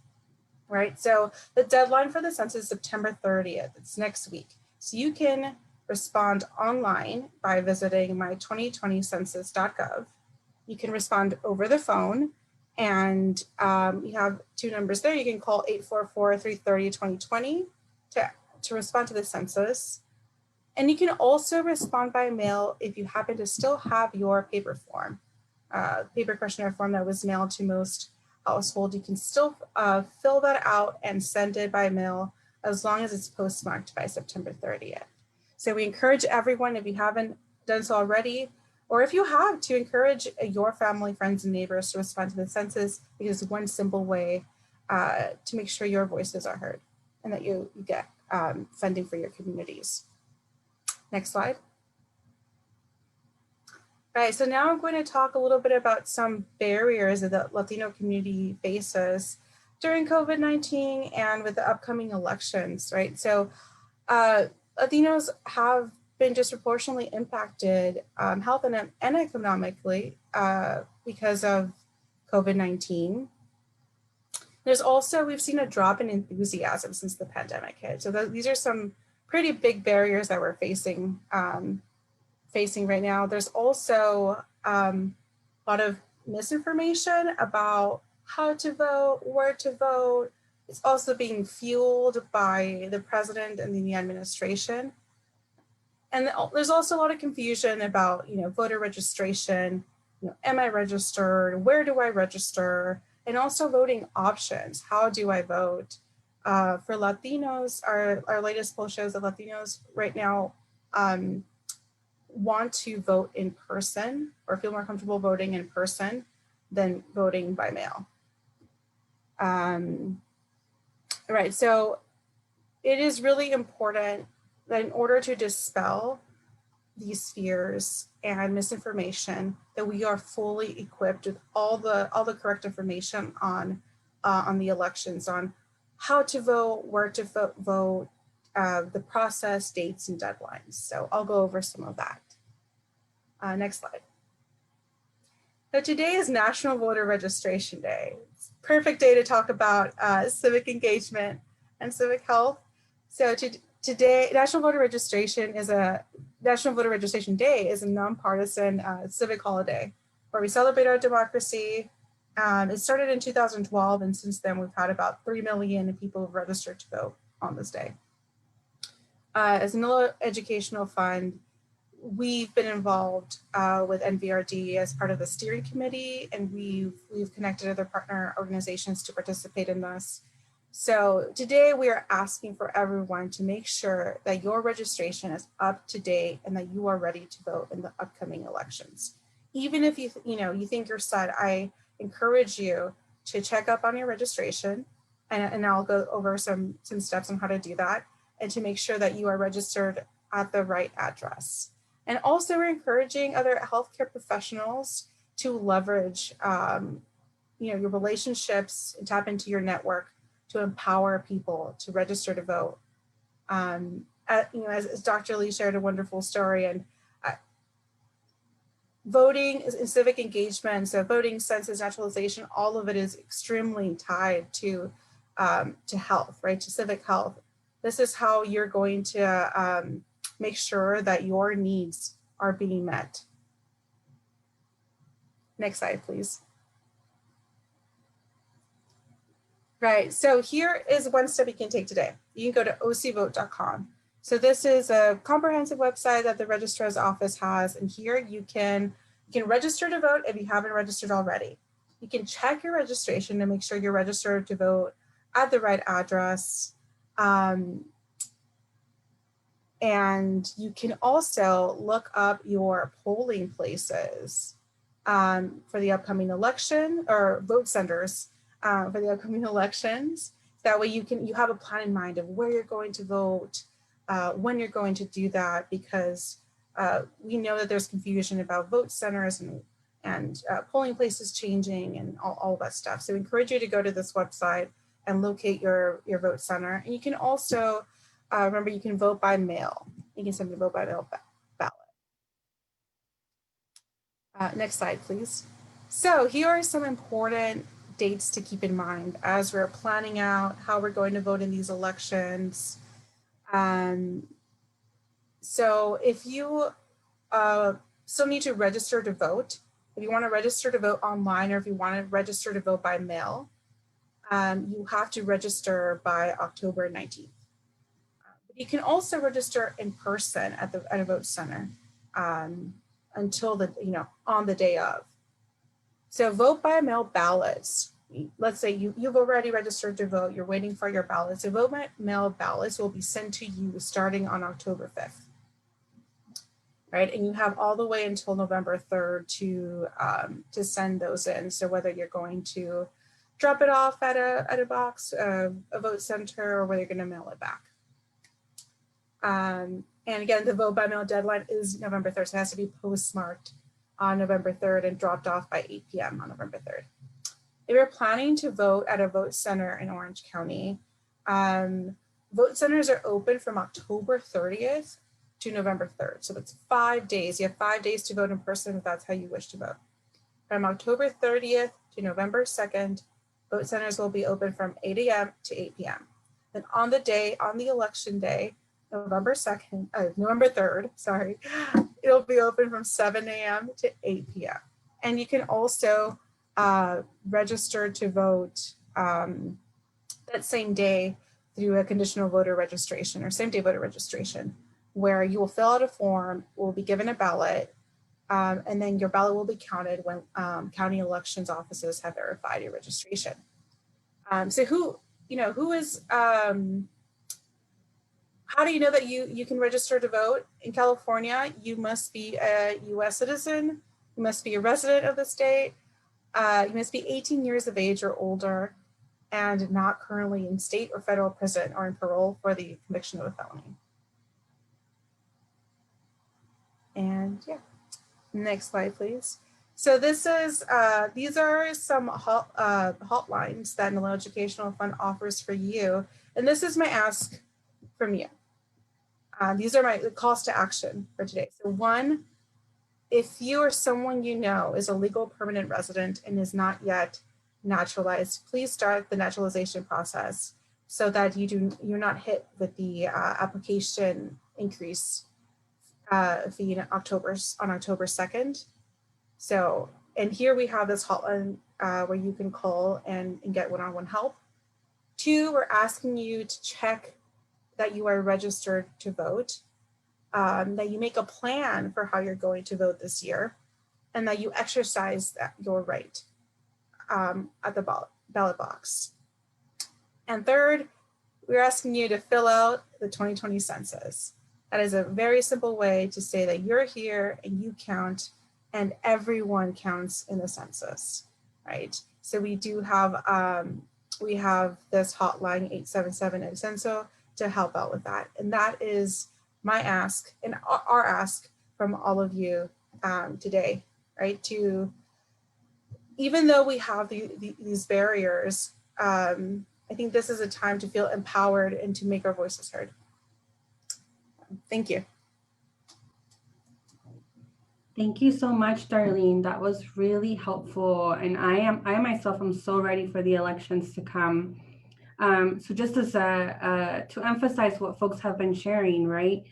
right? So the deadline for the census is September 30th, it's next week. So you can respond online by visiting my2020census.gov. You can respond over the phone, and you have two numbers there. You can call 844-330-2020 to respond to the census. And you can also respond by mail if you happen to still have your paper form, paper questionnaire form that was mailed to most households. You can still fill that out and send it by mail as long as it's postmarked by September 30th. So we encourage everyone, if you haven't done so already, or if you have, to encourage your family, friends, and neighbors to respond to the census, because it's one simple way to make sure your voices are heard and that you get funding for your communities. Next slide. All right, so now I'm going to talk a little bit about some barriers that the Latino community faces during COVID-19 and with the upcoming elections, right? So Latinos have been disproportionately impacted health and economically because of COVID-19. There's also, we've seen a drop in enthusiasm since the pandemic hit. So these are some pretty big barriers that we're facing right now. There's also a lot of misinformation about how to vote, where to vote. It's also being fueled by the president and the administration. And there's also a lot of confusion about, voter registration. Am I registered? Where do I register? And also voting options. How do I vote? For Latinos, our latest poll shows that Latinos right now want to vote in person or feel more comfortable voting in person than voting by mail. Right, so it is really important that in order to dispel these fears and misinformation, that we are fully equipped with all the correct information on the elections, on how to vote, where to vote, the process, dates, and deadlines. So I'll go over some of that. Next slide. So today is National Voter Registration Day. It's a perfect day to talk about civic engagement and civic health. So today, National Voter Registration Day is a nonpartisan civic holiday where we celebrate our democracy. It started in 2012, and since then we've had about 3 million people registered to vote on this day. As an educational fund, we've been involved with NVRD as part of the steering committee, and we've connected other partner organizations to participate in this. So today we are asking for everyone to make sure that your registration is up to date and that you are ready to vote in the upcoming elections. Even if you think you're set, I encourage you to check up on your registration, and I'll go over some steps on how to do that, and to make sure that you are registered at the right address. And also we're encouraging other healthcare professionals to leverage your relationships and tap into your network to empower people to register to vote. As Dr. Lee shared a wonderful story, and voting and civic engagement, so voting, census, naturalization, all of it is extremely tied to health, right? To civic health. This is how you're going to make sure that your needs are being met. Next slide, please. Right, so here is one step you can take today. You can go to ocvote.com. So this is a comprehensive website that the registrar's office has, and here you can register to vote if you haven't registered already. You can check your registration to make sure you're registered to vote at the right address. And you can also look up your polling places for the upcoming election, or vote centers for the upcoming elections. That way you have a plan in mind of where you're going to vote, when you're going to do that, because we know that there's confusion about vote centers and polling places changing and all that stuff. So we encourage you to go to this website and locate your vote center. And you can also, remember, you can vote by mail. You can send a vote by mail ballot. Next slide, please. So here are some important dates to keep in mind as we're planning out how we're going to vote in these elections. So if you still need to register to vote, if you want to register to vote online, or if you want to register to vote by mail, you have to register by October 19th. You can also register in person at a vote center until on the day of. So vote by mail ballots. Let's say you've already registered to vote, you're waiting for your ballots. So vote by mail ballots will be sent to you starting on October 5th. Right, and you have all the way until November 3rd to send those in. So whether you're going to drop it off at a box, a vote center, or whether you're going to mail it back. And again, the vote by mail deadline is November 3rd, so it has to be postmarked on November 3rd and dropped off by 8 p.m. on November 3rd. If you're planning to vote at a vote center in Orange County, vote centers are open from October 30th to November 3rd. So that's 5 days. You have 5 days to vote in person if that's how you wish to vote. From October 30th to November 2nd, vote centers will be open from 8 a.m. to 8 p.m. Then on the election day, November 3rd, sorry, it'll be open from 7 a.m. to 8 p.m. And you can also register to vote that same day through a conditional voter registration or same day voter registration, where you will fill out a form, will be given a ballot, and then your ballot will be counted when county elections offices have verified your registration. So who is, how do you know that you can register to vote? In California, you must be a US citizen, you must be a resident of the state, you must be 18 years of age or older, and not currently in state or federal prison or in parole for the conviction of a felony. And yeah, next slide, please. So this is, these are some hotlines that NALO Educational Fund offers for you. And this is my ask from you. These are my calls to action for today. So one, if you or someone you know is a legal permanent resident and is not yet naturalized, please start the naturalization process so that you're not hit with the application increase fee on October 2nd. So, and here we have this hotline where you can call and get one-on-one help. Two, we're asking you to check that you are registered to vote, that you make a plan for how you're going to vote this year, and that you exercise your right at the ballot box. And third, we're asking you to fill out the 2020 census. That is a very simple way to say that you're here and you count, and everyone counts in the census, right? So we do have, we have this hotline 877-EDCENSO to help out with that. And that is my ask and our ask from all of you today, right? To, even though we have these barriers, I think this is a time to feel empowered and to make our voices heard. Thank you. Thank you so much, Darlene. That was really helpful. And I myself am so ready for the elections to come. So just as to emphasize what folks have been sharing, right?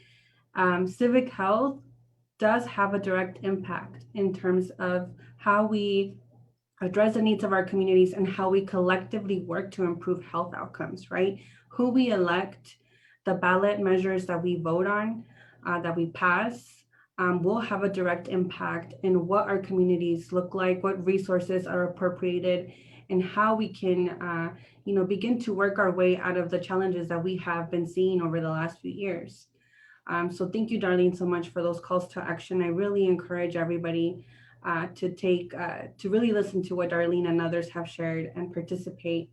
Civic health does have a direct impact in terms of how we address the needs of our communities and how we collectively work to improve health outcomes, right? Who we elect, the ballot measures that we vote on, that we pass, will have a direct impact in what our communities look like, what resources are appropriated, and how we can begin to work our way out of the challenges that we have been seeing over the last few years. So thank you, Darlene, so much for those calls to action. I really encourage everybody to really listen to what Darlene and others have shared and participate.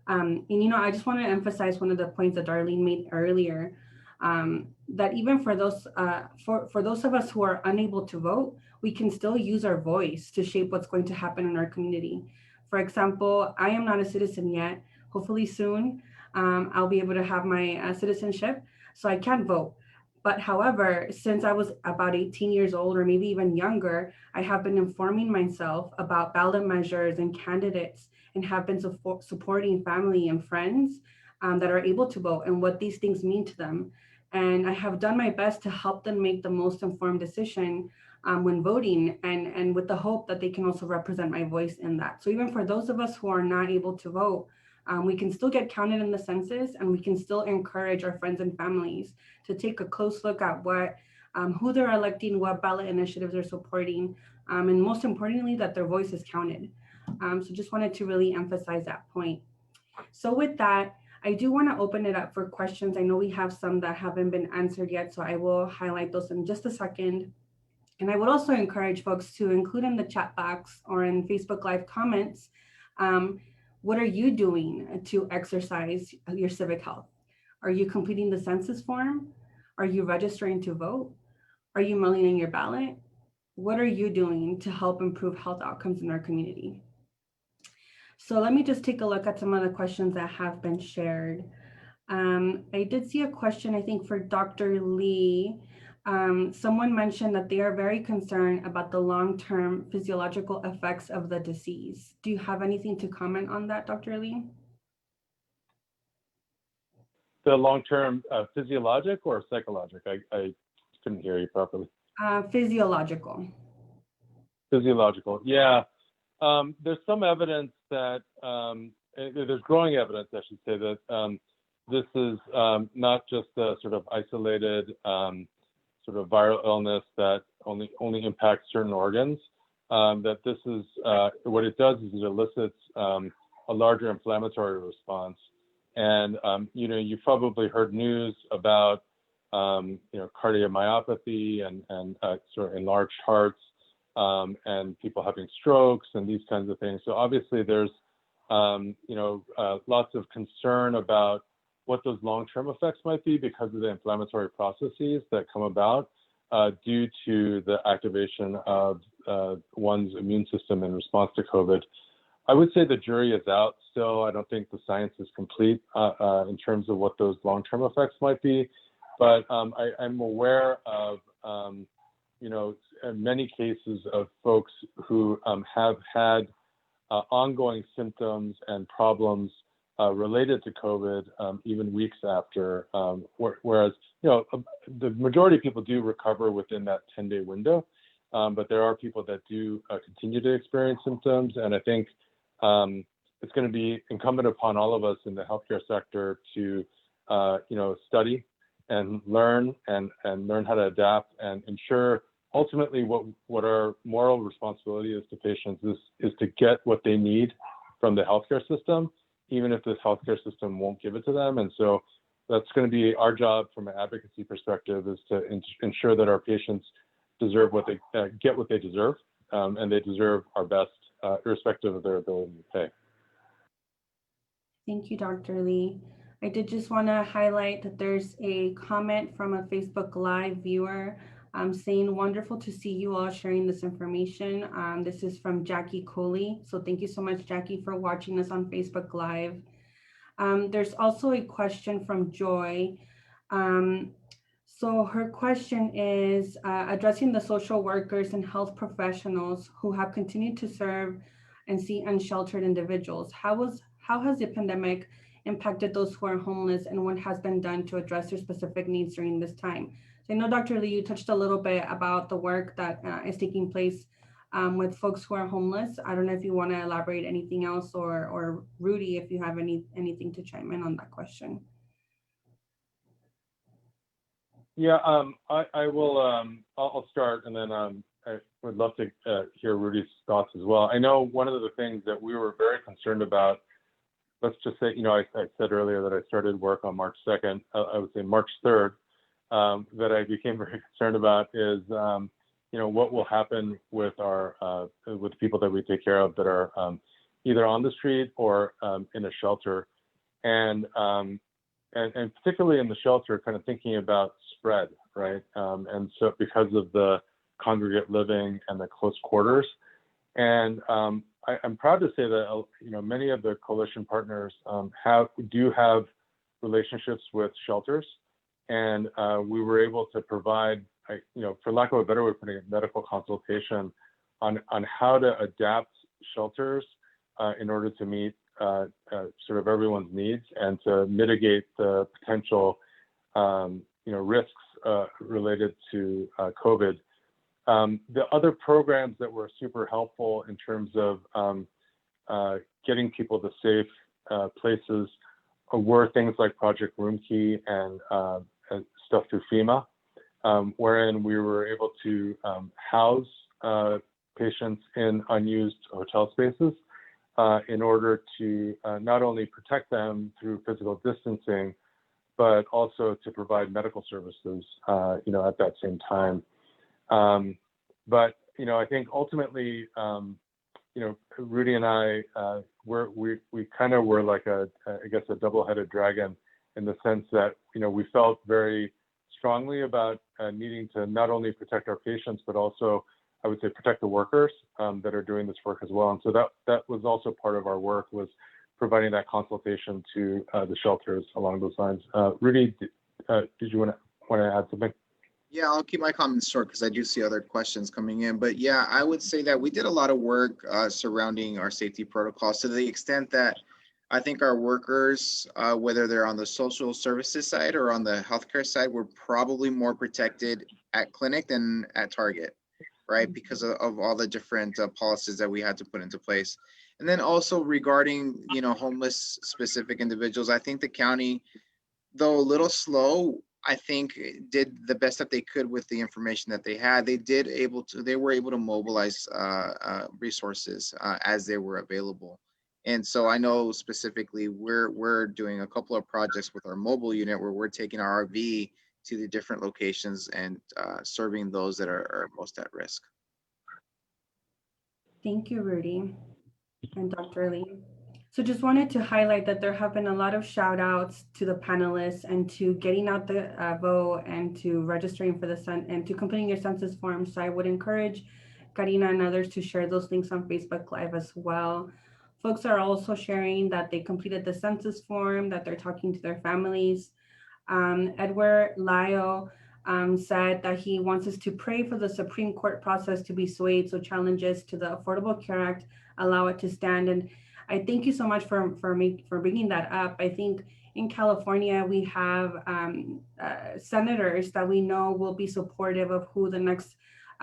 And I just want to emphasize one of the points that Darlene made earlier, that even for those of us who are unable to vote, we can still use our voice to shape what's going to happen in our community. For example, I am not a citizen yet. Hopefully soon, I'll be able to have my citizenship, so I can't vote. But however, since I was about 18 years old or maybe even younger, I have been informing myself about ballot measures and candidates, and have been supporting family and friends that are able to vote and what these things mean to them. And I have done my best to help them make the most informed decision when voting, and with the hope that they can also represent my voice in that. So even for those of us who are not able to vote, we can still get counted in the census, and we can still encourage our friends and families to take a close look at who they're electing, what ballot initiatives they're supporting, and most importantly, that their voice is counted. So just wanted to really emphasize that point. So with that, I do want to open it up for questions. I know we have some that haven't been answered yet, so I will highlight those in just a second. And I would also encourage folks to include in the chat box or in Facebook Live comments, what are you doing to exercise your civic health? Are you completing the census form? Are you registering to vote? Are you mailing in your ballot? What are you doing to help improve health outcomes in our community? So let me just take a look at some of the questions that have been shared. I did see a question, I think, for Dr. Lee. Someone mentioned that they are very concerned about the long-term physiological effects of the disease. Do you have anything to comment on that, Dr. Lee? The long-term physiologic or psychologic? I couldn't hear you properly. Physiological. Physiological, yeah. There's some evidence that, there's growing evidence, I should say, that this is not just a sort of isolated sort of viral illness that only impacts certain organs, that this is, what it does is it elicits a larger inflammatory response. And, you've probably heard news about, cardiomyopathy and sort of enlarged hearts, and people having strokes and these kinds of things. So obviously there's, lots of concern about what those long-term effects might be because of the inflammatory processes that come about due to the activation of one's immune system in response to COVID. I would say the jury is out still. I don't think the science is complete in terms of what those long-term effects might be, but I'm aware of, many cases of folks who have had ongoing symptoms and problems related to COVID, even weeks after, whereas, the majority of people do recover within that 10-day window, but there are people that do continue to experience symptoms. And I think it's going to be incumbent upon all of us in the healthcare sector to, study and learn and learn how to adapt and ensure ultimately what our moral responsibility is to patients is to get what they need from the healthcare system, even if this healthcare system won't give it to them. And so that's going to be our job from an advocacy perspective, is to ensure that our patients deserve what they get what they deserve, and they deserve our best, irrespective of their ability to pay. Thank you, Dr. Lee. I did just want to highlight that there's a comment from a Facebook Live viewer saying, wonderful to see you all sharing this information. This is from Jackie Coley. So thank you so much, Jackie, for watching us on Facebook Live. There's also a question from Joy. So her question is addressing the social workers and health professionals who have continued to serve and see unsheltered individuals. How has the pandemic impacted those who are homeless, and what has been done to address their specific needs during this time? So I know, Dr. Lee, you touched a little bit about the work that is taking place with folks who are homeless. I don't know if you want to elaborate anything else, or Rudy, if you have anything to chime in on that question. Yeah, I will. I'll start, and then I would love to hear Rudy's thoughts as well. I know one of the things that we were very concerned about, let's just say, I said earlier that I started work on March 2nd, I would say March 3rd, that I became very concerned about is, what will happen with with people that we take care of that are either on the street or in a shelter, and particularly in the shelter, kind of thinking about spread, right? And so because of the congregate living and the close quarters, and I'm proud to say that many of the coalition partners do have relationships with shelters, and we were able to provide, for lack of a better way of putting it, medical consultation on how to adapt shelters in order to meet sort of everyone's needs and to mitigate the potential risks related to COVID. The other programs that were super helpful in terms of getting people to safe places were things like Project Room Key and stuff through FEMA, wherein we were able to house patients in unused hotel spaces in order to not only protect them through physical distancing, but also to provide medical services, at that same time. But I think ultimately, Rudy and I, we kind of were like a double-headed dragon, in the sense that we felt very strongly about needing to not only protect our patients, but also, I would say, protect the workers that are doing this work as well. And so that was also part of our work, was providing that consultation to the shelters along those lines. Rudy, did you want to add something? Yeah, I'll keep my comments short because I do see other questions coming in. But yeah, I would say that we did a lot of work surrounding our safety protocols, to the extent that I think our workers, whether they're on the social services side or on the healthcare side, were probably more protected at clinic than at Target, right? Because of all the different policies that we had to put into place. And then also regarding, homeless specific individuals, I think the county, though a little slow, I think did the best that they could with the information that they had. They were able to mobilize resources as they were available. And so I know specifically we're doing a couple of projects with our mobile unit where we're taking our RV to the different locations and serving those that are most at risk. Thank you, Rudy and Dr. Lee. So just wanted to highlight that there have been a lot of shout outs to the panelists and to getting out the vote and to registering for and to completing your census form. So I would encourage Karina and others to share those links on Facebook Live as well. Folks are also sharing that they completed the census form, that they're talking to their families. Edward Lyle said that he wants us to pray for the Supreme Court process to be swayed so challenges to the Affordable Care Act allow it to stand. And I thank you so much for bringing that up. I think in California, we have senators that we know will be supportive of who the next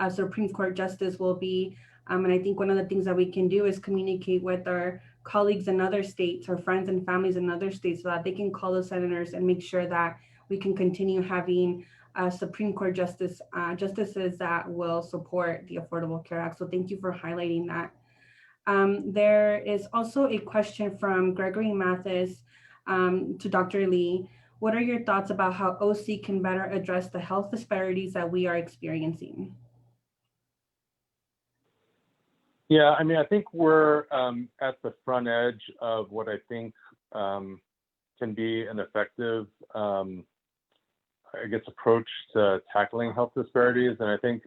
Supreme Court justice will be. And I think one of the things that we can do is communicate with our colleagues in other states, our friends and families in other states, so that they can call the senators and make sure that we can continue having Supreme Court justices that will support the Affordable Care Act. So thank you for highlighting that. There is also a question from Gregory Mathis to Dr. Lee. What are your thoughts about how OC can better address the health disparities that we are experiencing? Yeah, I mean, I think we're at the front edge of what I think can be an effective, approach to tackling health disparities. And I think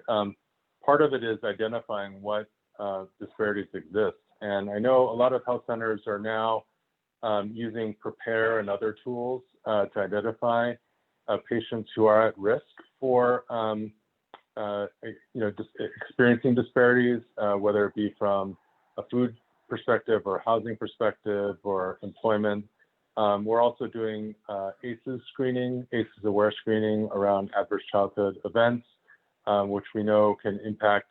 part of it is identifying what disparities exist. And I know a lot of health centers are now using Prepare and other tools to identify patients who are at risk for just experiencing disparities, whether it be from a food perspective or housing perspective or employment. We're also doing ACEs screening, ACEs aware screening around adverse childhood events, which we know can impact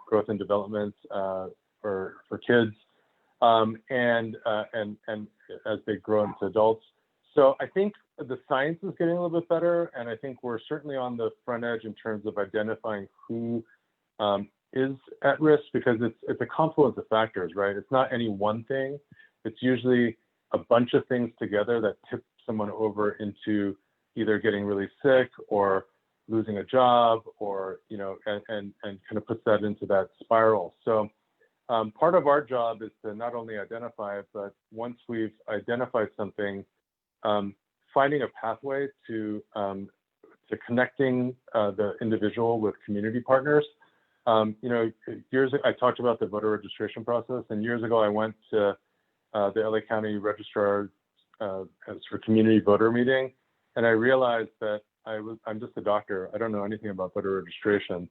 growth and development for kids and as they grow into adults. So I think the science is getting a little bit better, and I think we're certainly on the front edge in terms of identifying who is at risk, because it's a confluence of factors, right? It's not any one thing. It's usually a bunch of things together that tip someone over into either getting really sick or losing a job, or, you know, and kind of puts that into that spiral. So part of our job is to not only identify it, but once we've identified something, finding a pathway to connecting the individual with community partners. You know, I talked about the voter registration process, and years ago I went to the LA County Registrar for community voter meeting, and I realized that I'm just a doctor. I don't know anything about voter registration.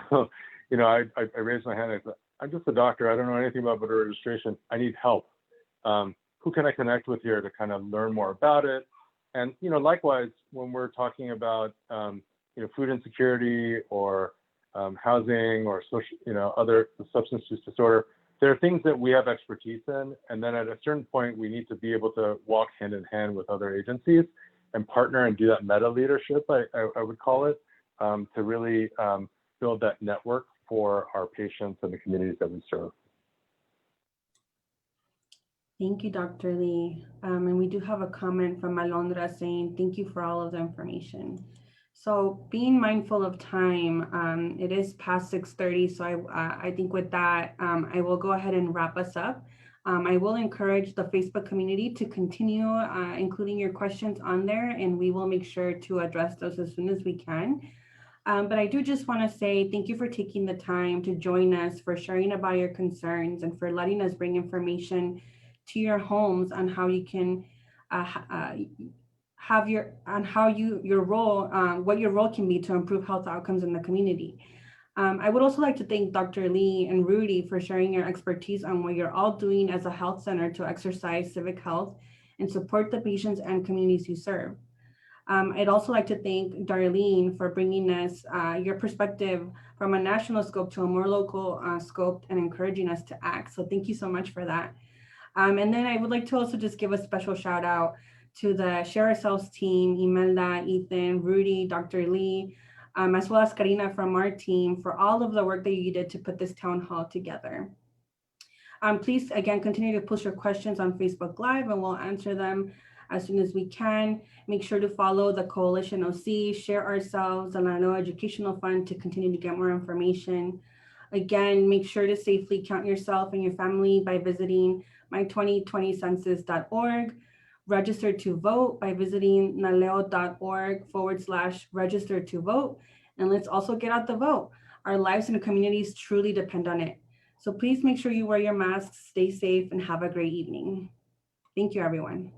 So, you know, I raised my hand and I said, I'm just a doctor. I don't know anything about voter registration. I need help. Who can I connect with here to kind of learn more about it? And, you know, likewise, when we're talking about, you know, food insecurity or housing or social, you know, other substance use disorder, there are things that we have expertise in. And then at a certain point, we need to be able to walk hand in hand with other agencies and partner and do that meta leadership, I would call it, to really build that network for our patients and the communities that we serve. Thank you, Dr. Lee. And we do have a comment from Alondra saying, thank you for all of the information. So being mindful of time, it is past 6:30. So I think with that, I will go ahead and wrap us up. I will encourage the Facebook community to continue including your questions on there, and we will make sure to address those as soon as we can. But I do just want to say thank you for taking the time to join us, for sharing about your concerns, and for letting us bring information to your homes on how you can have your role, what your role can be to improve health outcomes in the community. I would also like to thank Dr. Lee and Rudy for sharing your expertise on what you're all doing as a health center to exercise civic health and support the patients and communities you serve. I'd also like to thank Darlene for bringing us your perspective from a national scope to a more local scope and encouraging us to act. So thank you so much for that. And then I would like to also just give a special shout out to the Share Ourselves team, Imelda, Ethan, Rudy, Dr. Lee, as well as Karina from our team for all of the work that you did to put this town hall together. Please, again, continue to post your questions on Facebook Live and we'll answer them as soon as we can. Make sure to follow the Coalition OC, Share Ourselves, and LATINO Educational Fund to continue to get more information. Again, make sure to safely count yourself and your family by visiting my2020census.org. Register to vote by visiting naleo.org/register to vote. And let's also get out the vote. Our lives and communities truly depend on it. So please make sure you wear your masks, stay safe, and have a great evening. Thank you, everyone.